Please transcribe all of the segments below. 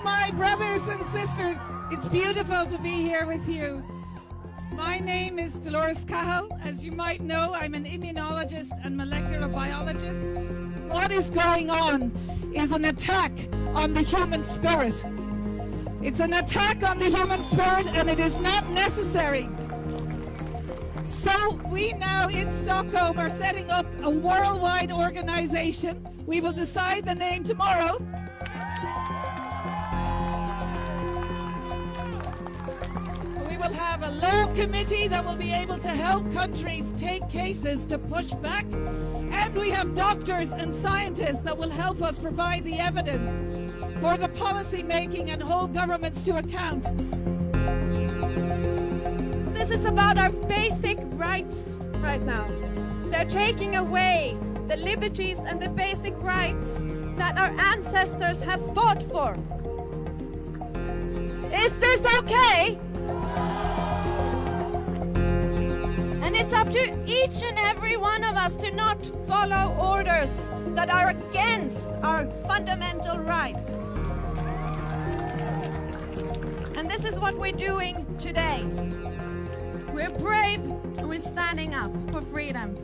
Hello, my brothers and sisters. It's beautiful to be here with you. My name is Dolores Cahill. As you might know, I'm an immunologist and molecular biologist. What is going on is an attack on the human spirit. It's an attack on the human spirit, and it is not necessary. So we now in Stockholm are setting up a worldwide organization. We will decide the name tomorrow. We will have a law committee that will be able to help countries take cases to push back. And we have doctors and scientists that will help us provide the evidence for the policy making and hold governments to account. This is about our basic rights right now. They're taking away the liberties and the basic rights that our ancestors have fought for. Is this okay? And it's up to each and every one of us to not follow orders that are against our fundamental rights. And this is what we're doing today. We're brave and we're standing up for freedom.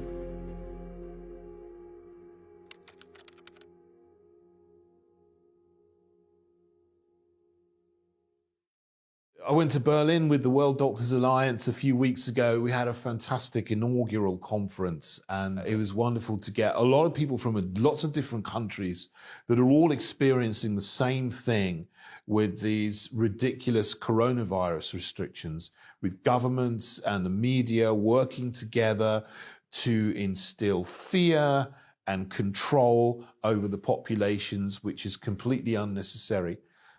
I went to Berlin with the World Doctors Alliance a few weeks ago. We had a fantastic inaugural conference, and it was wonderful to get a lot of people from lots of different countries that are all experiencing the same thing with these ridiculous coronavirus restrictions, with governments and the media working together to instill fear and control over the populations, which is completely unnecessary.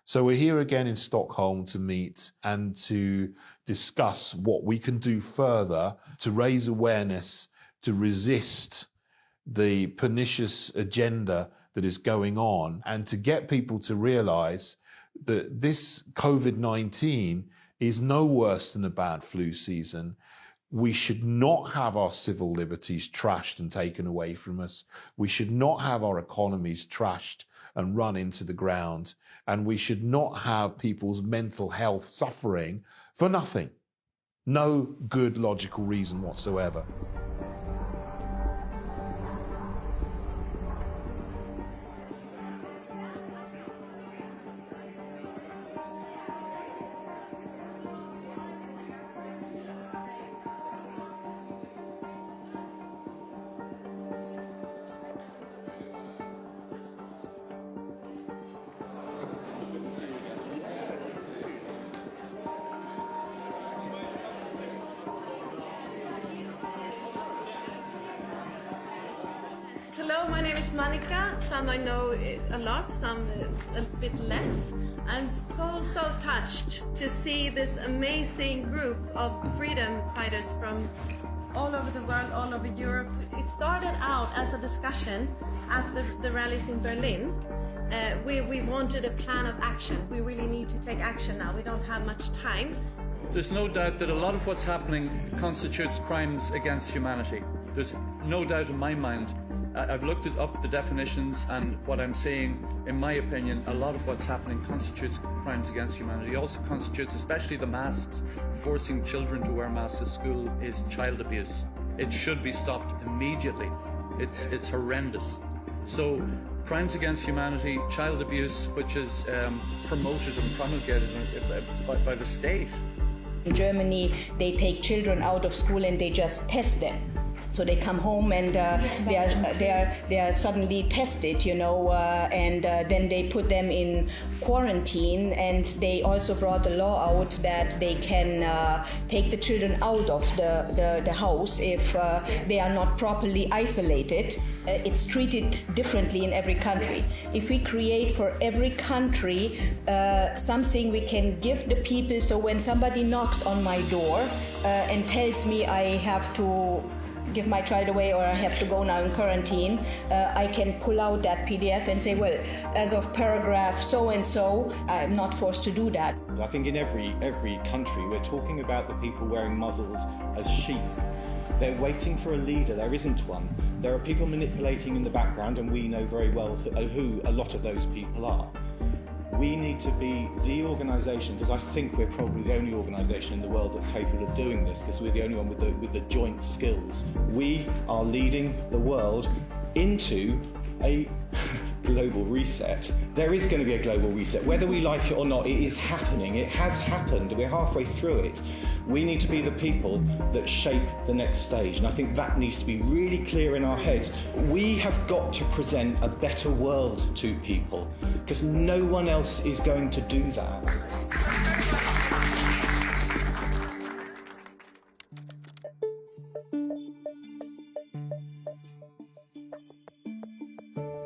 So we're here again in Stockholm to meet and to discuss what we can do further to raise awareness, to resist the pernicious agenda that is going on, and to get people to realize that this COVID-19 is no worse than a bad flu season. We should not have our civil liberties trashed and taken away from us. We should not have our economies trashed and run into the ground. And we should not have people's mental health suffering for nothing. No good logical reason whatsoever. Hello, my name is Monica. Some I know a lot, some a bit less. I'm so touched to see this amazing group of freedom fighters from all over the world, all over Europe. It started out as a discussion after the rallies in Berlin. We wanted a plan of action. We really need to take action now. We don't have much time. There's no doubt that a lot of what's happening constitutes crimes against humanity. There's no doubt in my mind. I've looked up the definitions, and what I'm saying, in my opinion, a lot of what's happening constitutes crimes against humanity. It also constitutes, especially the masks, forcing children to wear masks at school, is child abuse. It should be stopped immediately. It's horrendous. So crimes against humanity, child abuse, which is promoted and promulgated by the state. In Germany, they take children out of school and they just test them. So they come home and they are suddenly tested, you know, and then they put them in quarantine. And they also brought a law out that they can take the children out of the house if they are not properly isolated. It's treated differently in every country. If we create for every country something we can give the people, so when somebody knocks on my door and tells me I have to give my child away or I have to go now in quarantine, I can pull out that PDF and say, well, as of paragraph so-and-so, I'm not forced to do that. I think in every country, we're talking about the people wearing muzzles as sheep. They're waiting for a leader. There isn't one. There are people manipulating in the background, and we know very well who a lot of those people are. We need to be the organisation, because I think we're probably the only organisation in the world that's capable of doing this, because we're the only one with the joint skills. We are leading the world into a global reset. There is going to be a global reset. Whether we like it or not, it is happening. It has happened. We're halfway through it. We need to be the people that shape the next stage. And I think that needs to be really clear in our heads. We have got to present a better world to people, because no one else is going to do that.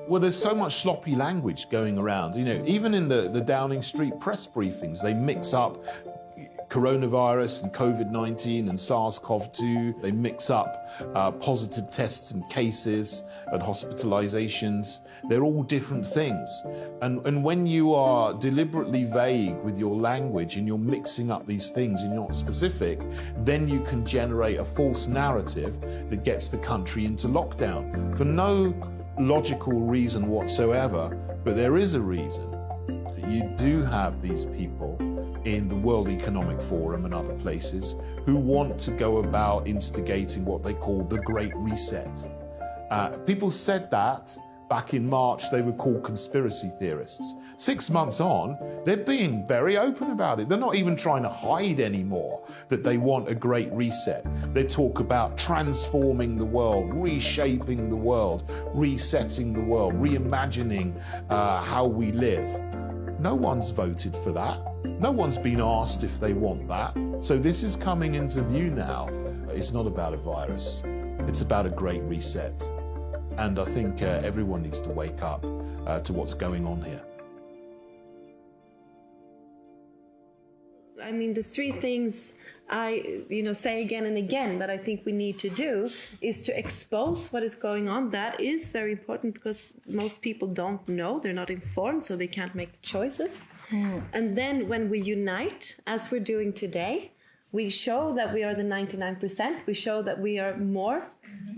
Well, there's so much sloppy language going around. You know, even in the Downing Street press briefings, they mix up coronavirus and COVID-19 and SARS-CoV-2. They mix up positive tests and cases and hospitalizations. They're all different things. And when you are deliberately vague with your language and you're mixing up these things and you're not specific, then you can generate a false narrative that gets the country into lockdown for no logical reason whatsoever. But there is a reason. You do have these people in the World Economic Forum and other places who want to go about instigating what they call the Great Reset. People said that back in March. They were called conspiracy theorists. 6 months on, they're being very open about it. They're not even trying to hide anymore that they want a Great Reset. They talk about transforming the world, reshaping the world, resetting the world, reimagining how we live. No one's voted for that. No one's been asked if they want that. So this is coming into view now. It's not about a virus. It's about a Great Reset. And I think everyone needs to wake up to what's going on here. I mean, the three things I, say again and again that I think we need to do is to expose what is going on. That is very important because most people don't know, they're not informed, so they can't make the choices. And then when we unite, as we're doing today, we show that we are the 99%. We show that we are more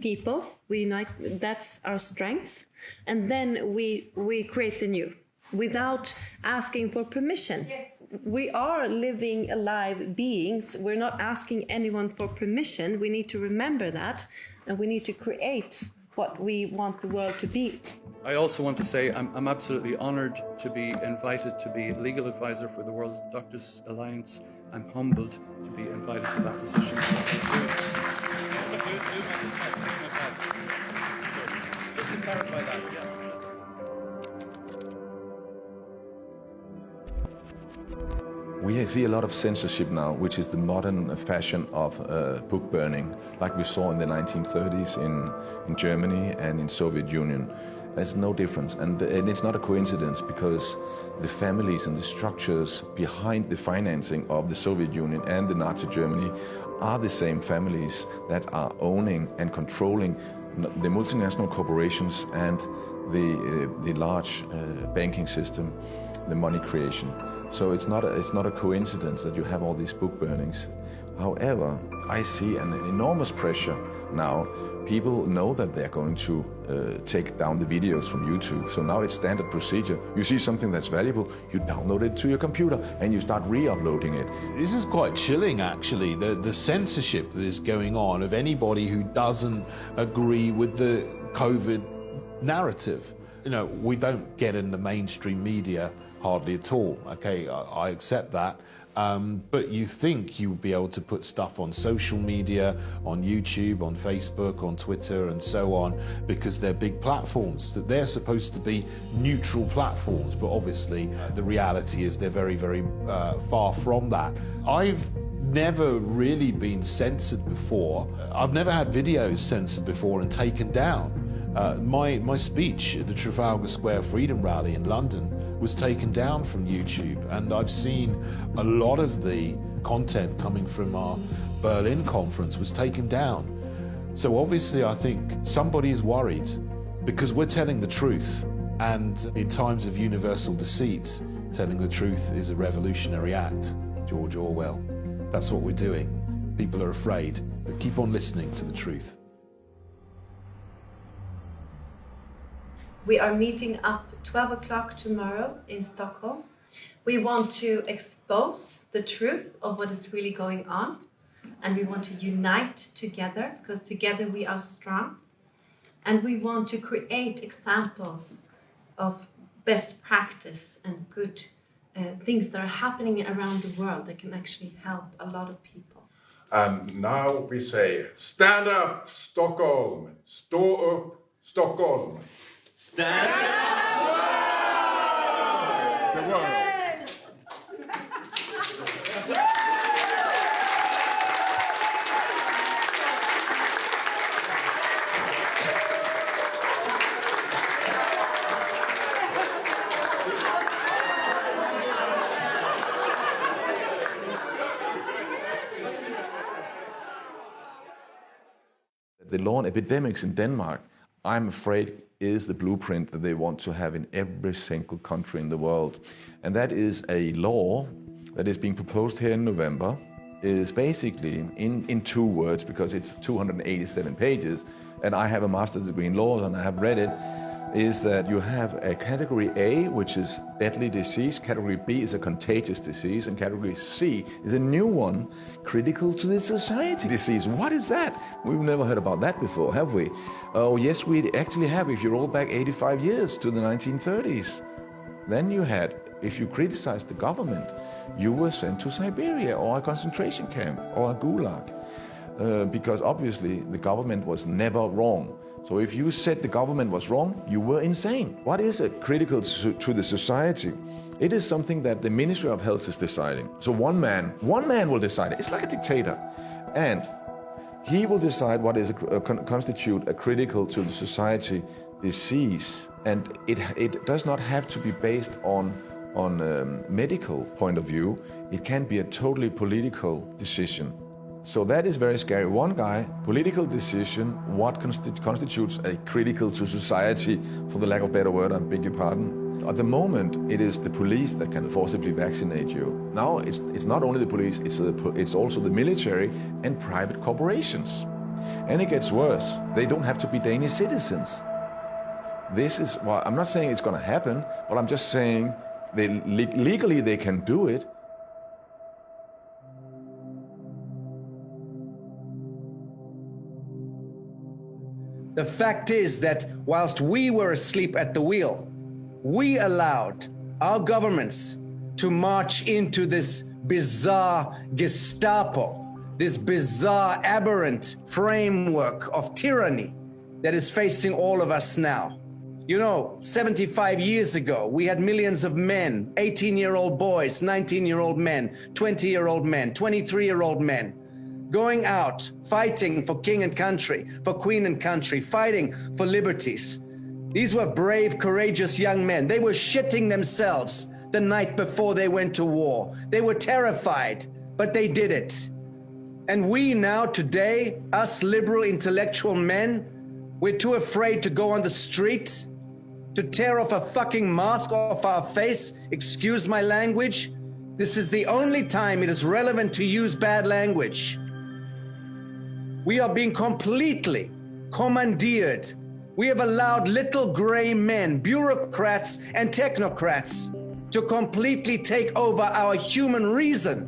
people. We unite, that's our strength. And then we create the new without asking for permission. Yes. We are living alive beings. We're not asking anyone for permission. We need to remember that, and we need to create what we want the world to be. I also want to say I'm absolutely honoured to be invited to be legal advisor for the World Doctors Alliance. I'm humbled to be invited to that position. Just to clarify that, yeah. We see a lot of censorship now, which is the modern fashion of book burning, like we saw in the 1930s in Germany and in Soviet Union. There's no difference, and it's not a coincidence because the families and the structures behind the financing of the Soviet Union and the Nazi Germany are the same families that are owning and controlling the multinational corporations and the large banking system, the money creation. So it's not a coincidence that you have all these book burnings. However, I see an enormous pressure now. People know that they're going to take down the videos from YouTube. So now it's standard procedure. You see something that's valuable, you download it to your computer and you start re-uploading it. This is quite chilling, actually, the censorship that is going on of anybody who doesn't agree with the COVID narrative. We don't get in the mainstream media hardly at all. Okay, I accept that. But you think you'll be able to put stuff on social media, on YouTube, on Facebook, on Twitter, and so on, because they're big platforms, that they're supposed to be neutral platforms. But obviously, the reality is they're very, very far from that. I've never really been censored before. I've never had videos censored before and taken down. My speech at the Trafalgar Square Freedom Rally in London was taken down from YouTube, and I've seen a lot of the content coming from our Berlin conference was taken down. So obviously I think somebody is worried because we're telling the truth, and in times of universal deceit, telling the truth is a revolutionary act. George Orwell. That's what we're doing. People are afraid, but keep on listening to the truth. We are meeting up 12 o'clock tomorrow in Stockholm We want to expose the truth of what is really going on, and we want to unite together, because together we are strong. And we want to create examples of best practice and good things that are happening around the world that can actually help a lot of people. And now we say, stand up, Stockholm. Stå upp, Stockholm. Stand up, the world. The law on epidemics in Denmark, I'm afraid, is the blueprint that they want to have in every single country in the world. And that is a law that is being proposed here in November, is basically in 2 words, because it's 287 pages, and I have a master's degree in law and I have read it, is that you have a category A, which is deadly disease, category B is a contagious disease, and category C is a new one, critical to the society disease. What is that? We've never heard about that before, have we? Oh yes, we actually have. If you roll back 85 years to the 1930s, then you had, if you criticized the government, you were sent to Siberia or a concentration camp or a gulag, because obviously the government was never wrong. So if you said the government was wrong, you were insane. What is it critical to the society? It is something that the Ministry of Health is deciding. So one man will decide it. It's like a dictator. And he will decide what is constitute a critical to the society disease. And it does not have to be based on medical point of view. It can be a totally political decision. So that is very scary. One guy, political decision, what constitutes a critical to society, for the lack of a better word, I beg your pardon. At the moment, it is the police that can forcibly vaccinate you. Now, it's not only the police, it's also the military and private corporations. And it gets worse. They don't have to be Danish citizens. This is, well, I'm not saying it's going to happen, but I'm just saying legally they can do it. The fact is that whilst we were asleep at the wheel, we allowed our governments to march into this bizarre Gestapo, this bizarre aberrant framework of tyranny that is facing all of us now. You know, 75 years ago, we had millions of men, 18-year-old boys, 19-year-old men, 20-year-old men, 23-year-old men, going out, fighting for king and country, for queen and country, fighting for liberties. These were brave, courageous young men. They were shitting themselves the night before they went to war. They were terrified, but they did it. And we now, today, us liberal intellectual men, we're too afraid to go on the street, to tear off a fucking mask off our face, excuse my language. This is the only time it is relevant to use bad language. We are being completely commandeered. We have allowed little gray men, bureaucrats and technocrats, to completely take over our human reason.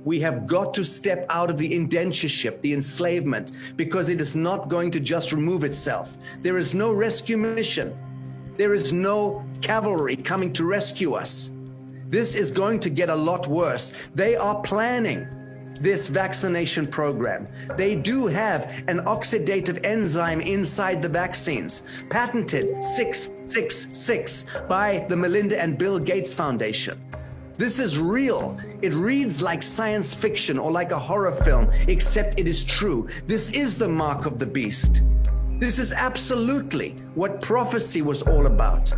We have got to step out of the indentureship, the enslavement, because it is not going to just remove itself. There is no rescue mission. There is no cavalry coming to rescue us. This is going to get a lot worse. They are planning this vaccination program. They do have an oxidative enzyme inside the vaccines, patented 666 by the Melinda and Bill Gates Foundation. This is real. It reads like science fiction or like a horror film, except it is true. This is the mark of the beast. This is absolutely what prophecy was all about.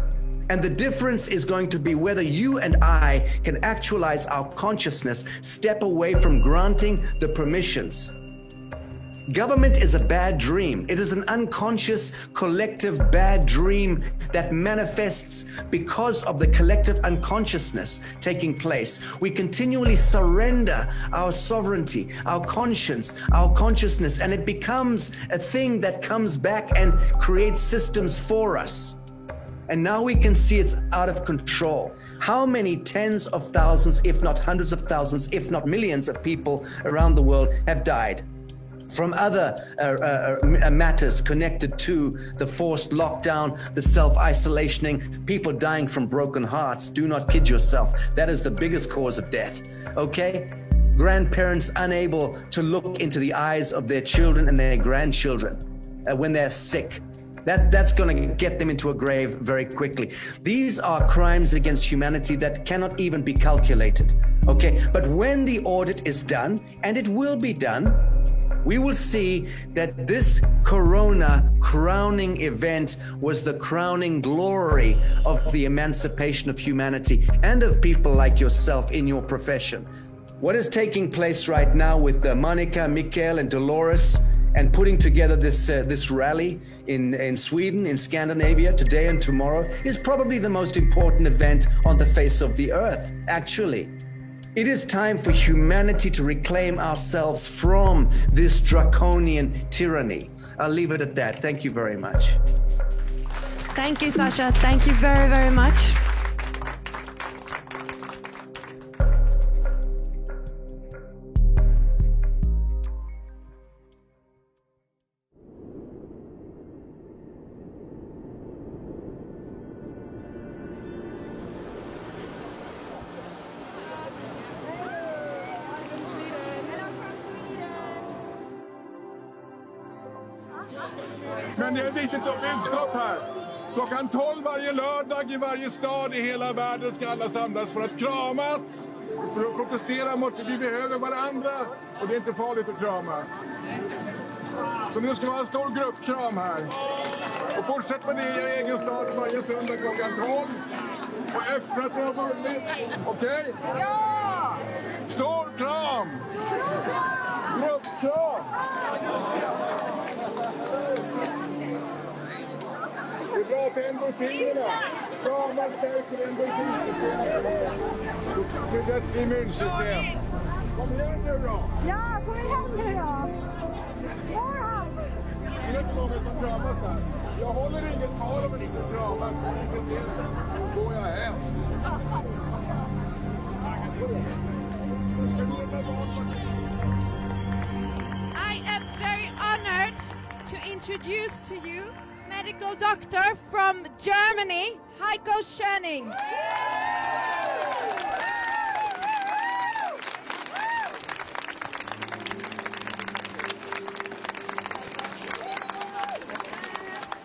And the difference is going to be whether you and I can actualize our consciousness, step away from granting the permissions. Government is a bad dream. It is an unconscious, collective bad dream that manifests because of the collective unconsciousness taking place. We continually surrender our sovereignty, our conscience, our consciousness, and it becomes a thing that comes back and creates systems for us. And now we can see it's out of control. How many tens of thousands, if not hundreds of thousands, if not millions of people around the world have died from other matters connected to the forced lockdown, the self-isolationing, people dying from broken hearts? Do not kid yourself. That is the biggest cause of death, okay? Grandparents unable to look into the eyes of their children and their grandchildren when they're sick. That's going to get them into a grave very quickly. These are crimes against humanity that cannot even be calculated, okay? But when the audit is done, and it will be done, we will see that this Corona crowning event was the crowning glory of the emancipation of humanity and of people like yourself in your profession. What is taking place right now with Monica, Mikael, and Dolores, and putting together this rally in Sweden, in Scandinavia, today and tomorrow, is probably the most important event on the face of the earth, actually. It is time for humanity to reclaim ourselves from this draconian tyranny. I'll leave it at that. Thank you very much. Thank you, Sasha. Thank you very, very much. Men det är ett litet budskap här. Klockan 12 varje lördag i varje stad i hela världen ska alla samlas för att kramas. För att protestera mot att vi behöver varandra och det är inte farligt att krama. Så nu ska vi ha en stor gruppkram här. Och fortsätt med det i er egen stad varje söndag klockan 12. Och efter att vi har vunnit. Okej? Ja! Stor kram! Gruppkram! Det är bra för endorfinerna. Kramar stärker endorfinsystemet. Det är ett immunsystem. Kom igen nu då! Ja, kom igen nu då! Det är inte många som kramas där. Jag håller inget tal om en inte kramar. Då går jag hem. I am very honored to introduce to you medical doctor from Germany, Heiko Schöning.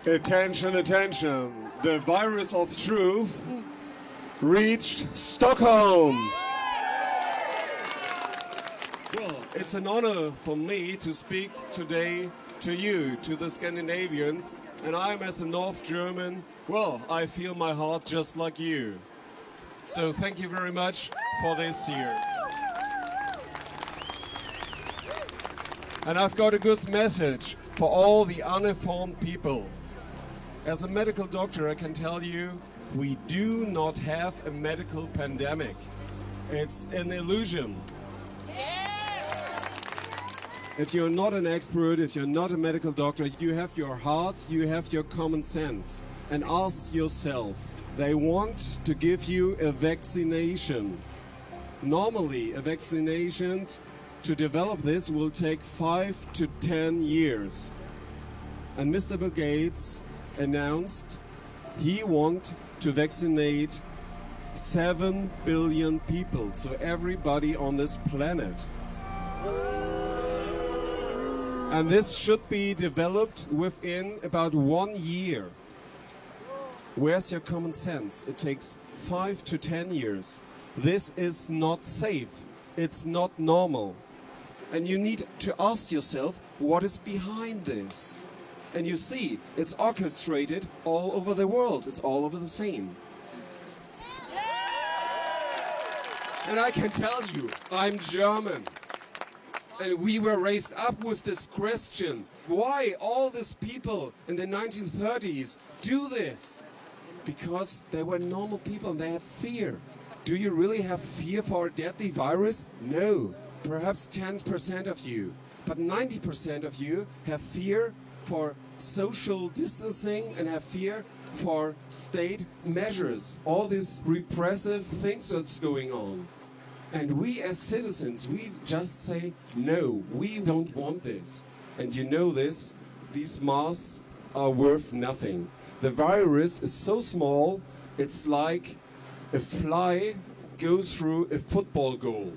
Attention, attention. The virus of truth reached Stockholm. Well, it's an honor for me to speak today to you, to the Scandinavians, and I'm as a North German, well, I feel my heart just like you. So thank you very much for this year. And I've got a good message for all the uninformed people. As a medical doctor, I can tell you, we do not have a medical pandemic. It's an illusion. If you're not an expert, if you're not a medical doctor, you have your heart, you have your common sense. And ask yourself, they want to give you a vaccination. Normally, a vaccination to develop this will take 5 to 10 years. And Mr. Bill Gates announced he wants to vaccinate 7 billion people, so everybody on this planet. And this should be developed within about 1 year. Where's your common sense? It takes 5 to 10 years. This is not safe. It's not normal. And you need to ask yourself, what is behind this? And you see, it's orchestrated all over the world. It's all over the same. And I can tell you, I'm German. And we were raised up with this question, why all these people in the 1930s do this? Because they were normal people and they had fear. Do you really have fear for a deadly virus? No, perhaps 10% of you. But 90% of you have fear for social distancing and have fear for state measures, all these repressive things that's going on. And we as citizens, we just say, no, we don't want this. And you know this, these masks are worth nothing. The virus is so small, it's like a fly goes through a football goal.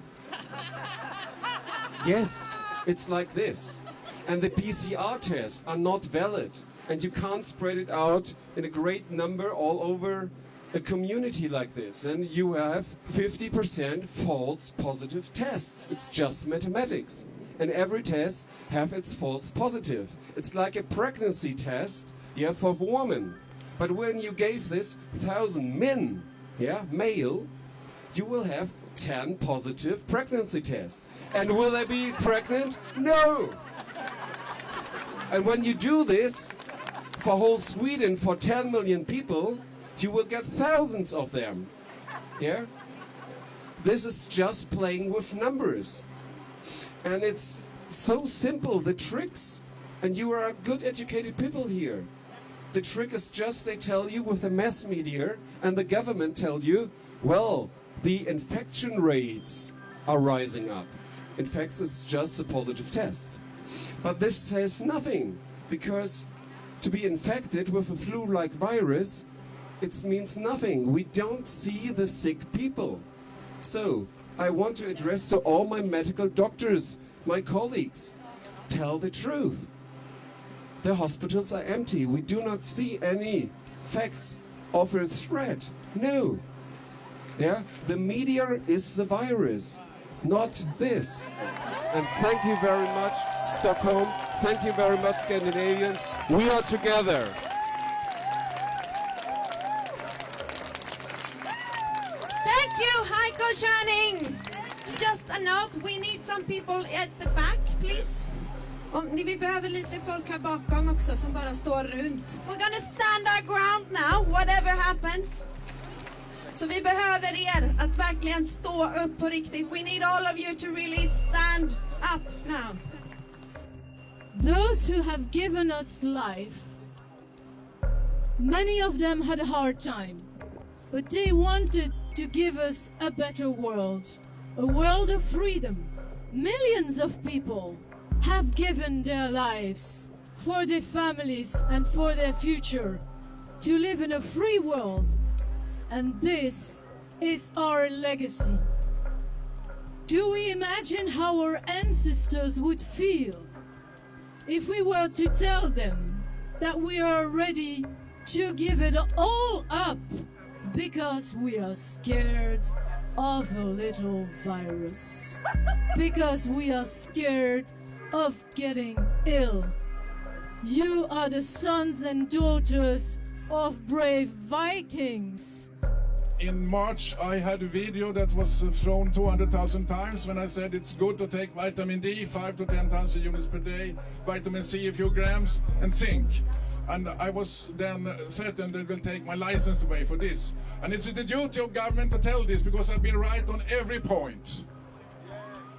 Yes, it's like this. And the PCR tests are not valid. And you can't spread it out in a great number all over a community like this. And you have 50% false positive tests. It's just mathematics. And every test have its false positive. It's like a pregnancy test, yeah, for women. But when you gave this 1,000 men, yeah, male, you will have 10 positive pregnancy tests. And will they be pregnant? No! And when you do this for whole Sweden, for 10 million people, you will get thousands of them. Yeah? This is just playing with numbers. And it's so simple, the tricks. And you are good educated people here. The trick is just they tell you with the mass media and the government tell you, well, the infection rates are rising up. In fact, it's just the positive tests. But this says nothing, because to be infected with a flu-like virus, it means nothing. We don't see the sick people. So, I want to address to all my medical doctors, my colleagues, tell the truth. The hospitals are empty. We do not see any facts of a threat. No. Yeah? The media is the virus, not this. And thank you very much, Stockholm. Thank you very much, Scandinavians. We are together. Thank you, Heiko Schöning. Just a note, we need some people at the back, please. Vi behöver lite folk här bakom också som bara står runt. We're gonna stand our ground now, whatever happens. Så vi behöver er att verkligen stå upp på riktigt. We need all of you to really stand up now. Those who have given us life, many of them had a hard time, but they wanted to give us a better world, a world of freedom. Millions of people have given their lives for their families and for their future, to live in a free world. And this is our legacy. Do we imagine how our ancestors would feel if we were to tell them that we are ready to give it all up because we are scared of a little virus? Because we are scared of getting ill. You are the sons and daughters of brave Vikings. In March, I had a video that was thrown 200,000 times when I said it's good to take vitamin D, 5 to 10,000 units per day, vitamin C, a few grams, and zinc. And I was then threatened they will take my license away for this. And it's the duty of government to tell this, because I've been right on every point.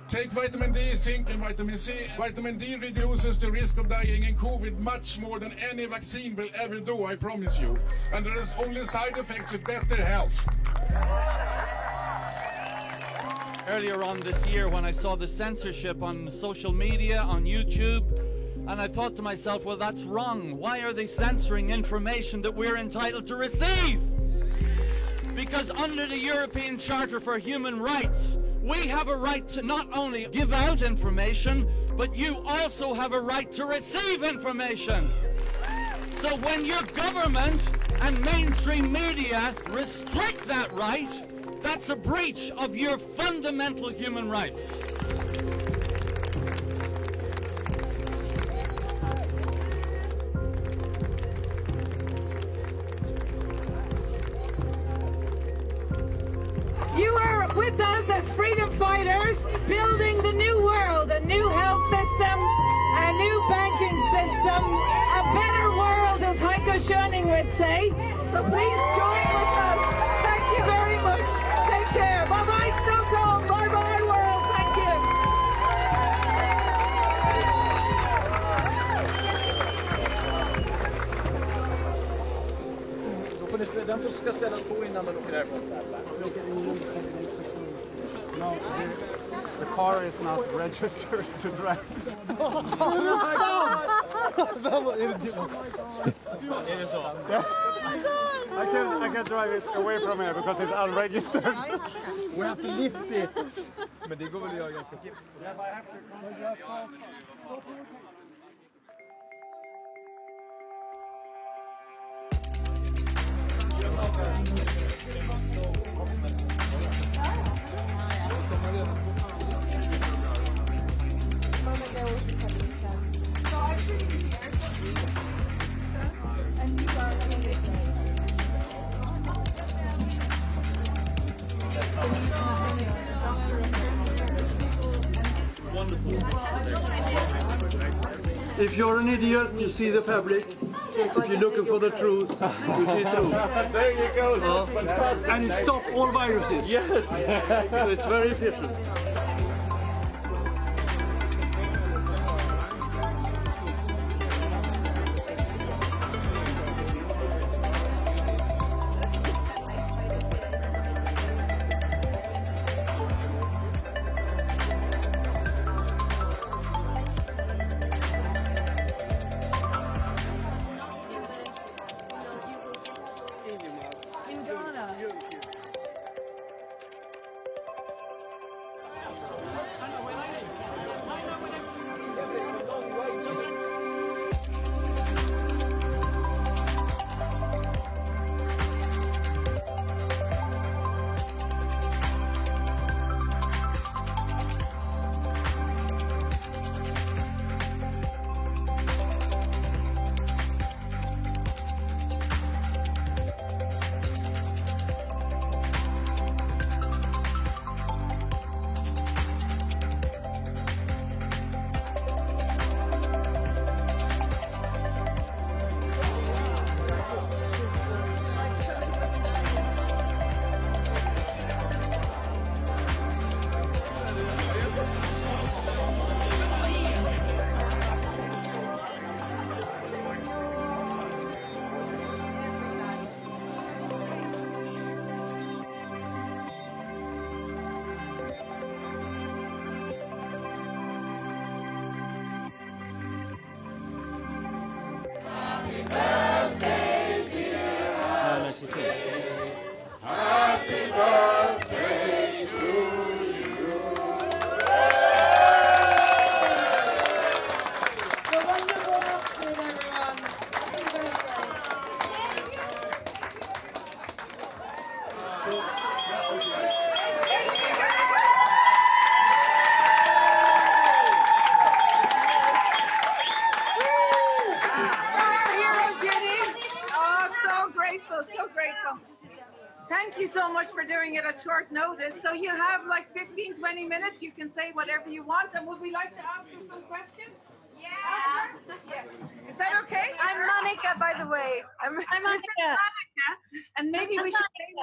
Take vitamin D, zinc and vitamin C. Vitamin D reduces the risk of dying in COVID much more than any vaccine will ever do, I promise you. And there is only side effects with better health. Earlier on this year, when I saw the censorship on social media, on YouTube, and I thought to myself, well, that's wrong. Why are they censoring information that we're entitled to receive? Because under the European Charter for Human Rights, we have a right to not only give out information, but you also have a right to receive information. So when your government and mainstream media restrict that right, that's a breach of your fundamental human rights. You are with us as freedom fighters, building the new world, a new health system, a new banking system, a better world, as Heiko Schöning would say. So please join with us. Thank you very much. Take care. Bye-bye, Stockholm. Bye-bye, world. Thank you. den ska ställas på innan den åker därifrån. No, the car is not registered to drive. Oh my god! I can drive it away from here because it's unregistered. We have to lift it. Men det går väl att göra ganska fort. If you're an idiot, you see the fabric. If you're looking for the truth, you see truth. There you go. That's fantastic. And it stops all viruses. Yes. So it's very efficient. Thank you so much for doing it at short notice. So you have like 15, 20 minutes. You can say whatever you want. And would we like to ask you some questions? Yes. Is that okay? I'm Monica, by the way. I'm Monica. And maybe we should say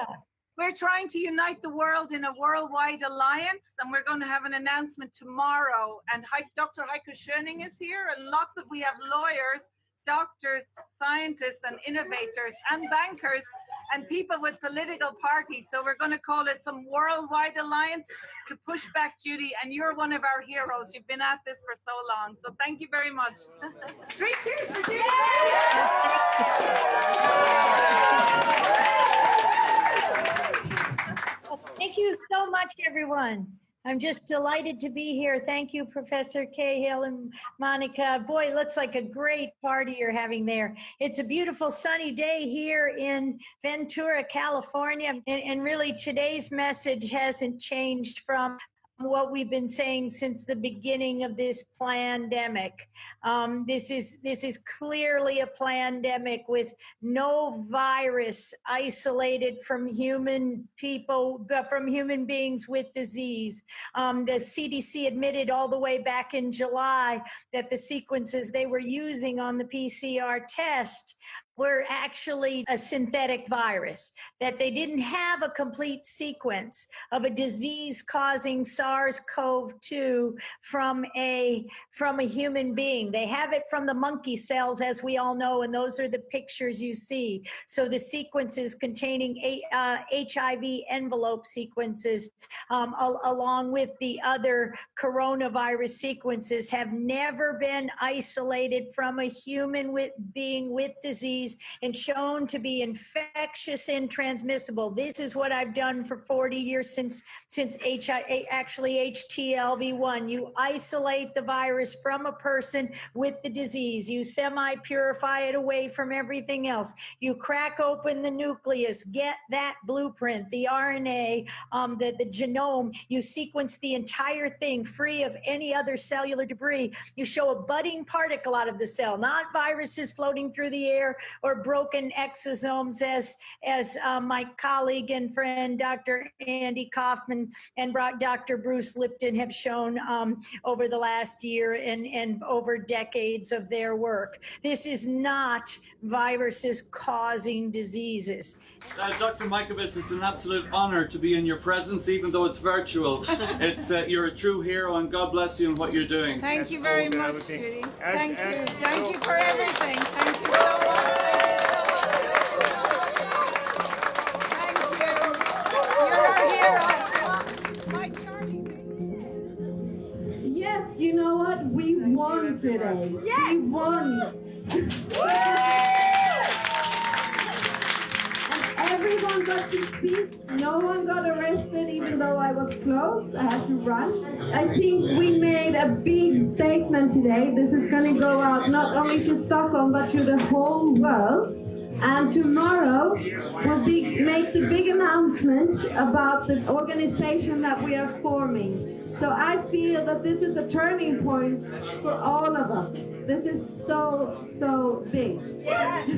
we're trying to unite the world in a worldwide alliance, and we're going to have an announcement tomorrow. And Dr. Heiko Schöning is here, and we have lawyers, doctors, scientists, and innovators, and bankers, and people with political parties. So we're going to call it some worldwide alliance to push back Judy, and you're one of our heroes. You've been at this for so long. So thank you very much. 3 cheers for Judy. Thank you so much, everyone. I'm just delighted to be here. Thank you, Professor Cahill and Monica. Boy, it looks like a great party you're having there. It's a beautiful sunny day here in Ventura, California. And really today's message hasn't changed from what we've been saying since the beginning of this pandemic. This is clearly a pandemic with no virus isolated from human people, from human beings with disease. The CDC admitted all the way back in July that the sequences they were using on the PCR test were actually a synthetic virus, that they didn't have a complete sequence of a disease causing SARS-CoV-2 from a human being. They have it from the monkey cells, as we all know, and those are the pictures you see. So the sequences containing HIV envelope sequences, along with the other coronavirus sequences, have never been isolated from a human being with disease and shown to be infectious and transmissible. This is what I've done for 40 years since HTLV1. You isolate the virus from a person with the disease. You semi-purify it away from everything else. You crack open the nucleus, get that blueprint, the RNA, the genome. You sequence the entire thing free of any other cellular debris. You show a budding particle out of the cell, not viruses floating through the air or broken exosomes, as my colleague and friend Dr. Andy Kaufman and Dr. Bruce Lipton have shown over the last year and over decades of their work. This is not viruses causing diseases. Dr. Mikovits, it's an absolute honor to be in your presence, even though it's virtual. You're a true hero, and God bless you in what you're doing. Thank you very much, Judy. Thank you. Thank you for everything. Thank you so much. Thank you. You're our hero. My Charlie. Yes, you know what? We won today. Yes. We won. Everyone got to speak. No one got arrested, even though I was close. I had to run. I think we made a big statement today. This is going to go out not only to Stockholm, but to the whole world. And tomorrow we'll make the big announcement about the organization that we are forming. So I feel that this is a turning point for all of us. This is so, so big. Yes.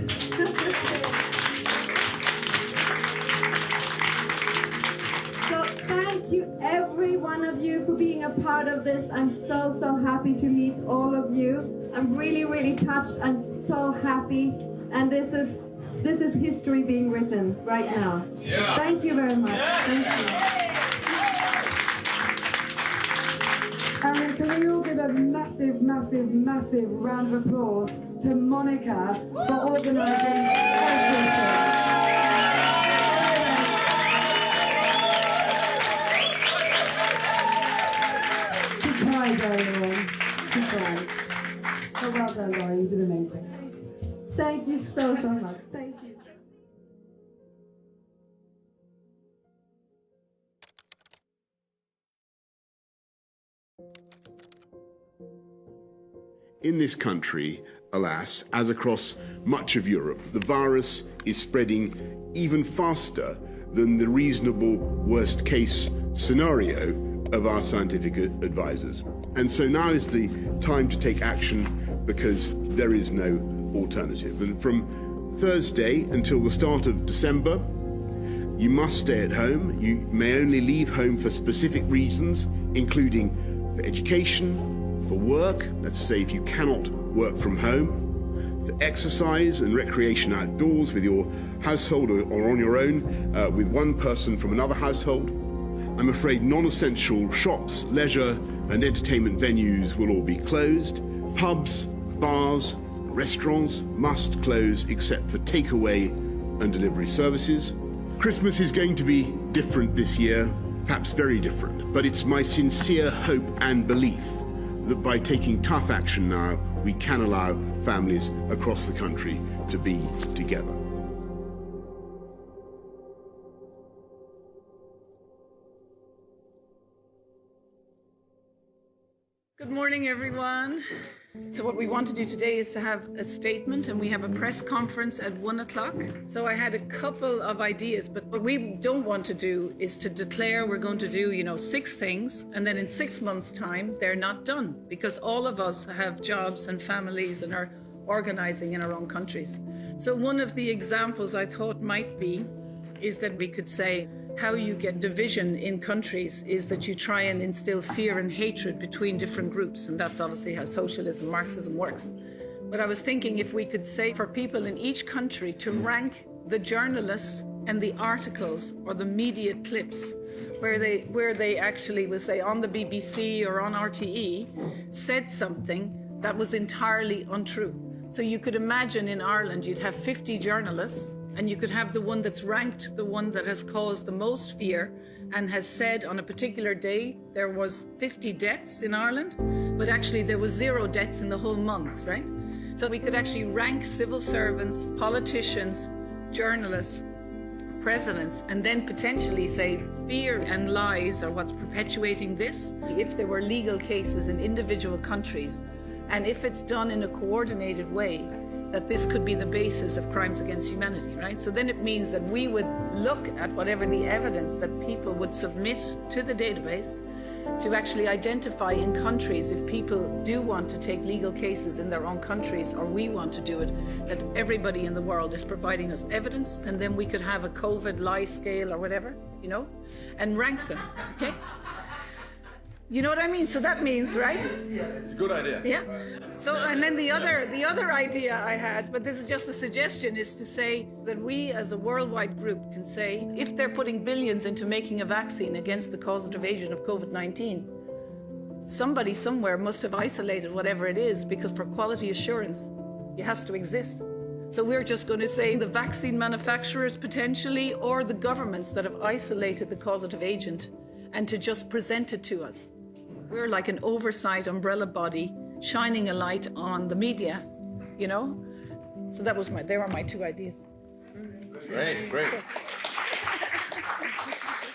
So thank you, every one of you, for being a part of this. I'm so, so happy to meet all of you. I'm really, really touched. I'm so happy. And this is history being written right now. Yeah. Thank you very much. Thank you. And can we all give a massive, massive, massive round of applause to Monica for organising everything. Everyone. Surprise. Oh, well done, Laurie. You did amazing. Thank you so, so much. Thank you. In this country, alas, as across much of Europe, the virus is spreading even faster than the reasonable worst-case scenario of our scientific advisors. And so now is the time to take action, because there is no alternative. And from Thursday until the start of December, you must stay at home. You may only leave home for specific reasons, including for education, for work, let's say if you cannot work from home, for exercise and recreation outdoors with your household or on your own with one person from another household. I'm afraid non-essential shops, leisure and entertainment venues will all be closed. Pubs, bars, restaurants must close except for takeaway and delivery services. Christmas is going to be different this year, perhaps very different, but it's my sincere hope and belief that by taking tough action now, we can allow families across the country to be together. Good morning, everyone. So what we want to do today is to have a statement, and we have a press conference at 1 o'clock. So I had a couple of ideas, but what we don't want to do is to declare we're going to do, 6 things, and then in 6 months' time, they're not done, because all of us have jobs and families and are organizing in our own countries. So one of the examples I thought might be is that we could say, how you get division in countries is that you try and instill fear and hatred between different groups, and that's obviously how socialism, Marxism works. But I was thinking if we could say for people in each country to rank the journalists and the articles or the media clips where they actually was, say, on the BBC or on RTE, said something that was entirely untrue. So you could imagine in Ireland you'd have 50 journalists, and you could have the one that's ranked the one that has caused the most fear and has said on a particular day there was 50 deaths in Ireland, but actually there was 0 deaths in the whole month, right? So we could actually rank civil servants, politicians, journalists, presidents, and then potentially say fear and lies are what's perpetuating this. If there were legal cases in individual countries, and if it's done in a coordinated way, that this could be the basis of crimes against humanity, right? So then it means that we would look at whatever the evidence that people would submit to the database to actually identify in countries, if people do want to take legal cases in their own countries, or we want to do it, that everybody in the world is providing us evidence, and then we could have a COVID lie scale or whatever, you know, and rank them, okay? You know what I mean? So that means, right? It's a good idea. Yeah. So, and then the other idea I had, but this is just a suggestion, is to say that we as a worldwide group can say, if they're putting billions into making a vaccine against the causative agent of COVID-19, somebody somewhere must have isolated whatever it is, because for quality assurance, it has to exist. So we're just going to say the vaccine manufacturers potentially, or the governments that have isolated the causative agent, and to just present it to us. We're like an oversight umbrella body shining a light on the media, you know? So they were my 2 ideas. Great, great.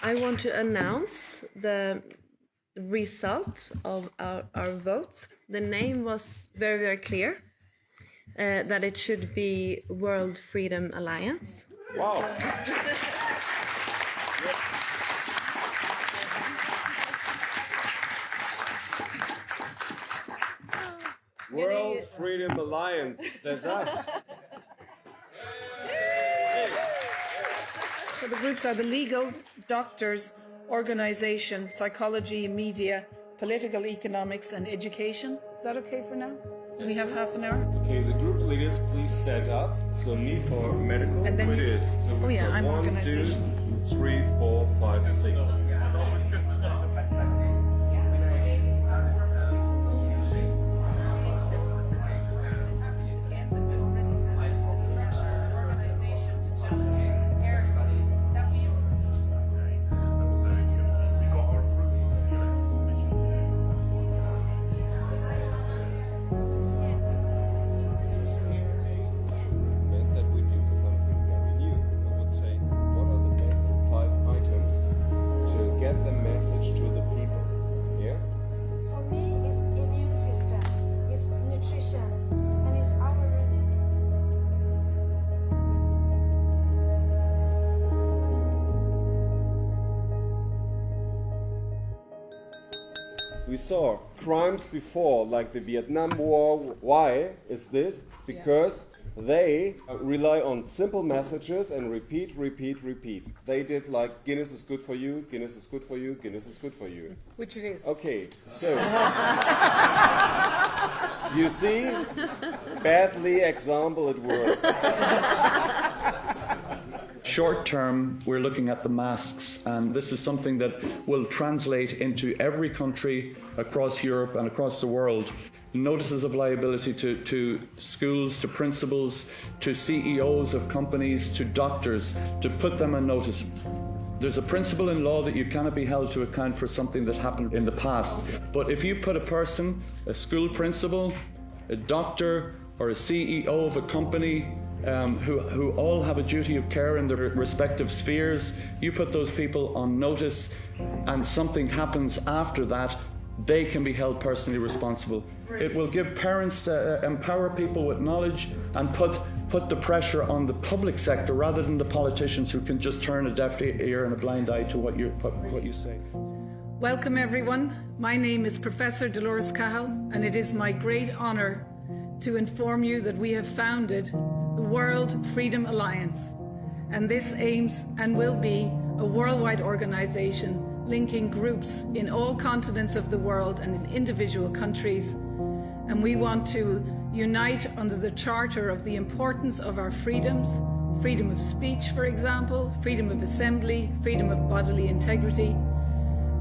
I want to announce the result of our votes. The name was very, very clear, that it should be World Freedom Alliance. Wow. World Freedom Alliance, that's us. So the groups are the legal, doctors, organization, psychology, media, political economics, and education. Is that okay for now? We have half an hour. Okay, the group leaders, please stand up. So me for medical, And then it is. So oh yeah, I'm 1, 2, organization. 3, 4, 5, 6. We saw crimes before, like the Vietnam War. Why is this? Because they rely on simple messages and repeat. They did like, Guinness is good for you, Guinness is good for you, Guinness is good for you. Which it is. Okay, so you see, badly example it works. Short term, we're looking at the masks, and this is something that will translate into every country across Europe and across the world. Notices of liability to schools, to principals, to CEOs of companies, to doctors, to put them on notice. There's a principle in law that you cannot be held to account for something that happened in the past. But if you put a person, a school principal, a doctor, or a CEO of a company, who all have a duty of care in their respective spheres, you put those people on notice, and something happens after that, they can be held personally responsible. It will give parents, empower people with knowledge, and put the pressure on the public sector rather than the politicians who can just turn a deaf ear and a blind eye to what you say. Welcome everyone. My name is Professor Dolores Cahill, and it is my great honor to inform you that we have founded the World Freedom Alliance, and this aims and will be a worldwide organization linking groups in all continents of the world and in individual countries, and we want to unite under the charter of the importance of our freedoms, freedom of speech, for example, freedom of assembly, freedom of bodily integrity,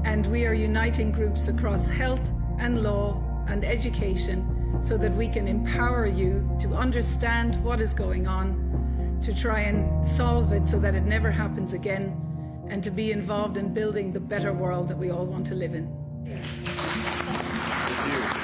and we are uniting groups across health and law and education so that we can empower you to understand what is going on, to try and solve it so that it never happens again, and to be involved in building the better world that we all want to live in. Thank you.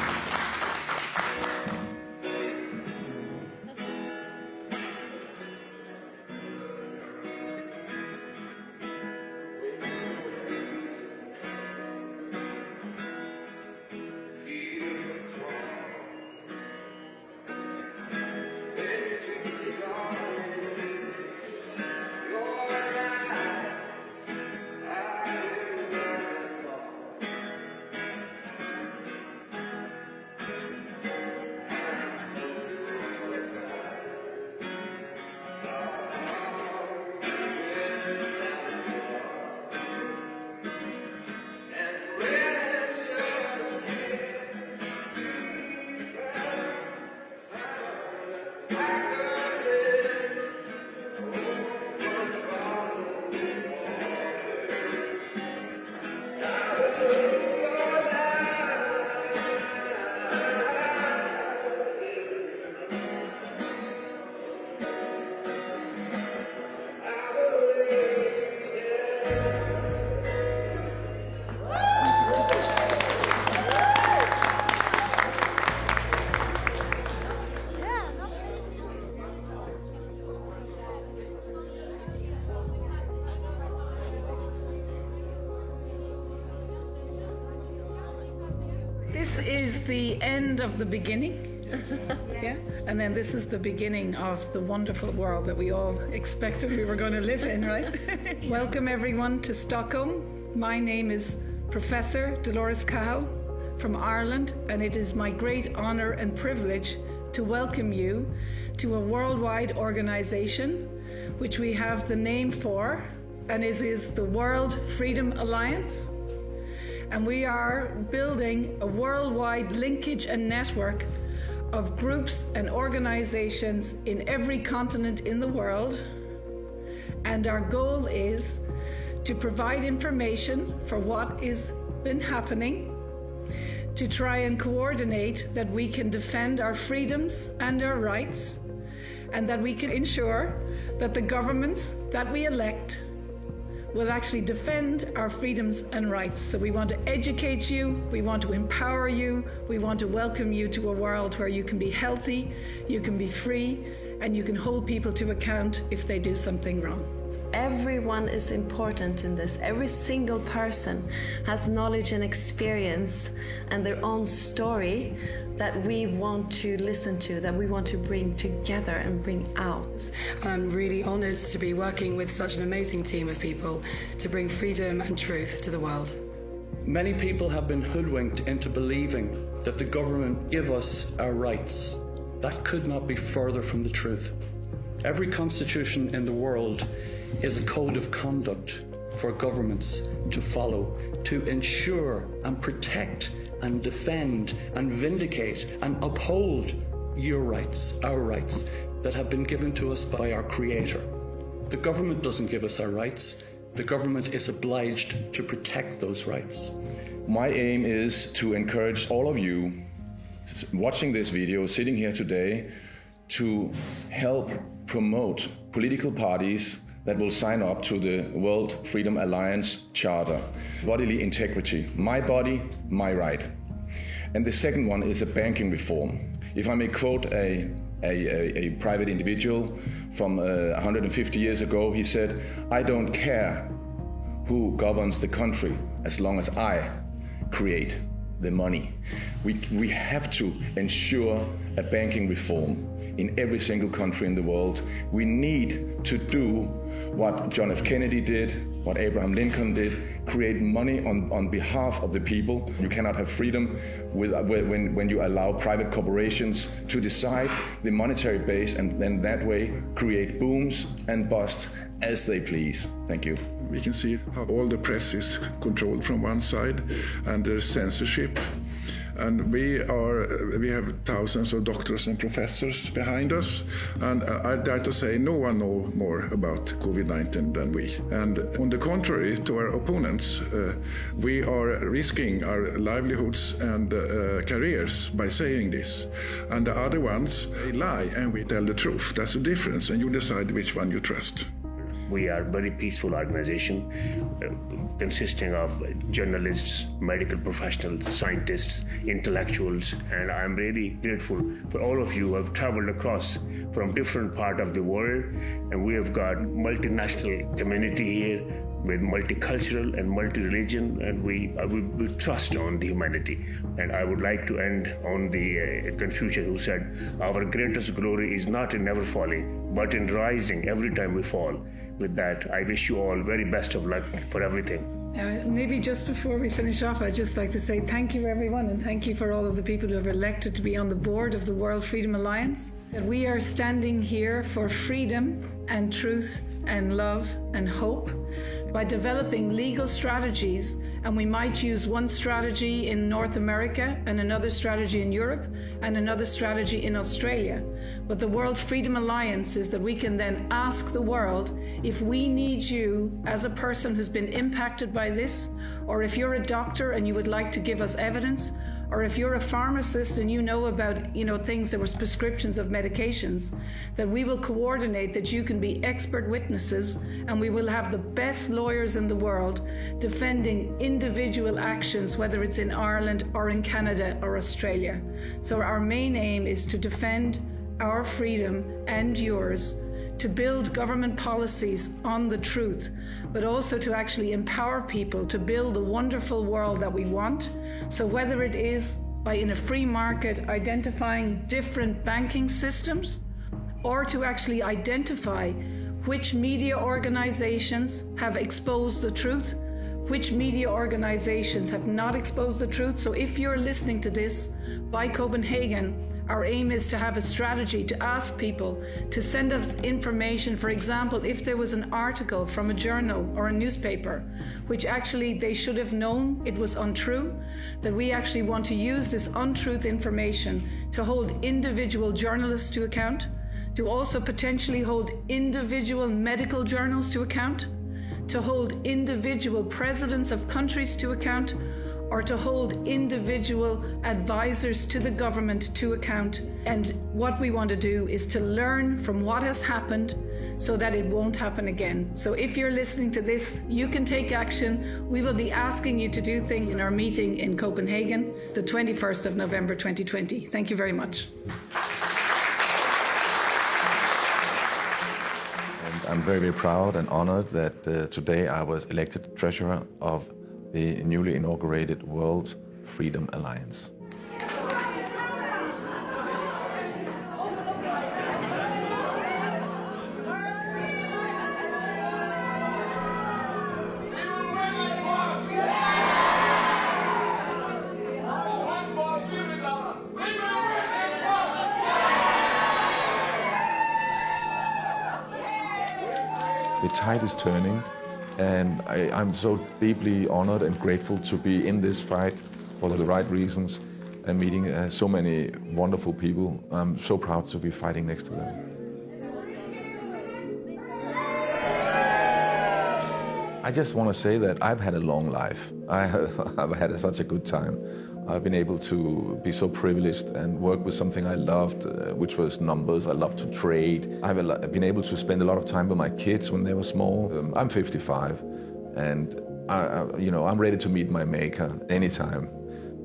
This is the end of the beginning. Yeah, and then this is the beginning of the wonderful world that we all expected we were going to live in, right? Welcome everyone to Stockholm. My name is Professor Dolores Cahill from Ireland, and it is my great honor and privilege to welcome you to a worldwide organization which we have the name for, and it is the World Freedom Alliance. And we are building a worldwide linkage and network of groups and organizations in every continent in the world. And our goal is to provide information for what has been happening, to try and coordinate that we can defend our freedoms and our rights, and that we can ensure that the governments that we elect will actually defend our freedoms and rights. So we want to educate you, we want to empower you, we want to welcome you to a world where you can be healthy, you can be free, and you can hold people to account if they do something wrong. Everyone is important in this. Every single person has knowledge and experience and their own story that we want to listen to, that we want to bring together and bring out. I'm really honored to be working with such an amazing team of people to bring freedom and truth to the world. Many people have been hoodwinked into believing that the government give us our rights. That could not be further from the truth. Every constitution in the world is a code of conduct for governments to follow, to ensure and protect and defend and vindicate and uphold your rights, our rights, that have been given to us by our Creator. The government doesn't give us our rights. The government is obliged to protect those rights. My aim is to encourage all of you watching this video, sitting here today, to help promote political parties that will sign up to the World Freedom Alliance Charter. Bodily integrity, my body, my right. And the second one is a banking reform. If I may quote a private individual from 150 years ago, he said, "I don't care who governs the country as long as I create the money." We have to ensure a banking reform in every single country in the world. We need to do what John F. Kennedy did, what Abraham Lincoln did, create money on behalf of the people. You cannot have freedom when you allow private corporations to decide the monetary base and then that way create booms and bust as they please. Thank you. We can see how all the press is controlled from one side and there's censorship. And we have thousands of doctors and professors behind us, and I dare to say no one knows more about COVID-19 than we. And on the contrary to our opponents, we are risking our livelihoods and careers by saying this. And the other ones, they lie and we tell the truth. That's the difference, and you decide which one you trust. We are a very peaceful organization consisting of journalists, medical professionals, scientists, intellectuals, and I'm really grateful for all of you who have traveled across from different parts of the world, and we have got multinational community here with multicultural and multi-religion, and we trust on the humanity. And I would like to end on the Confucius who said, our greatest glory is not in never falling, but in rising every time we fall. With that, I wish you all very best of luck for everything. Maybe just before we finish off, I'd just like to say thank you, everyone, and thank you for all of the people who have elected to be on the board of the World Freedom Alliance. That we are standing here for freedom and truth and love and hope by developing legal strategies, and we might use one strategy in North America and another strategy in Europe and another strategy in Australia. But the World Freedom Alliance is that we can then ask the world, if we need you as a person who's been impacted by this, or if you're a doctor and you would like to give us evidence, or if you're a pharmacist and you know about, things, there was prescriptions of medications, that we will coordinate, that you can be expert witnesses, and we will have the best lawyers in the world defending individual actions, whether it's in Ireland or in Canada or Australia. So our main aim is to defend our freedom and yours, to build government policies on the truth, but also to actually empower people to build the wonderful world that we want. So whether it is by, in a free market, identifying different banking systems, or to actually identify which media organizations have exposed the truth, which media organizations have not exposed the truth. So if you're listening to this by Copenhagen, our aim is to have a strategy to ask people to send us information. For example, if there was an article from a journal or a newspaper, which actually they should have known it was untrue, that we actually want to use this untruth information to hold individual journalists to account, to also potentially hold individual medical journals to account, to hold individual presidents of countries to account, or to hold individual advisors to the government to account. And what we want to do is to learn from what has happened so that it won't happen again. So if you're listening to this, you can take action. We will be asking you to do things in our meeting in Copenhagen, the 21st of November 2020. Thank you very much. And I'm very, very proud and honored that today I was elected treasurer of the newly inaugurated World Freedom Alliance. The tide is turning, and I'm so deeply honored and grateful to be in this fight for the right reasons and meeting so many wonderful people. I'm so proud to be fighting next to them. I just want to say that I've had a long life. I've had such a good time. I've been able to be so privileged and work with something I loved, which was numbers. I love to trade. I've been able to spend a lot of time with my kids when they were small. I'm 55, and I'm ready to meet my maker anytime.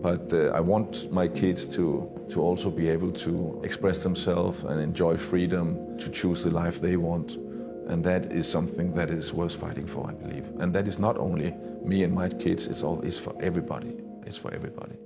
But I want my kids to also be able to express themselves and enjoy freedom to choose the life they want. And that is something that is worth fighting for, I believe. And that is not only me and my kids, it's for everybody. It's for everybody.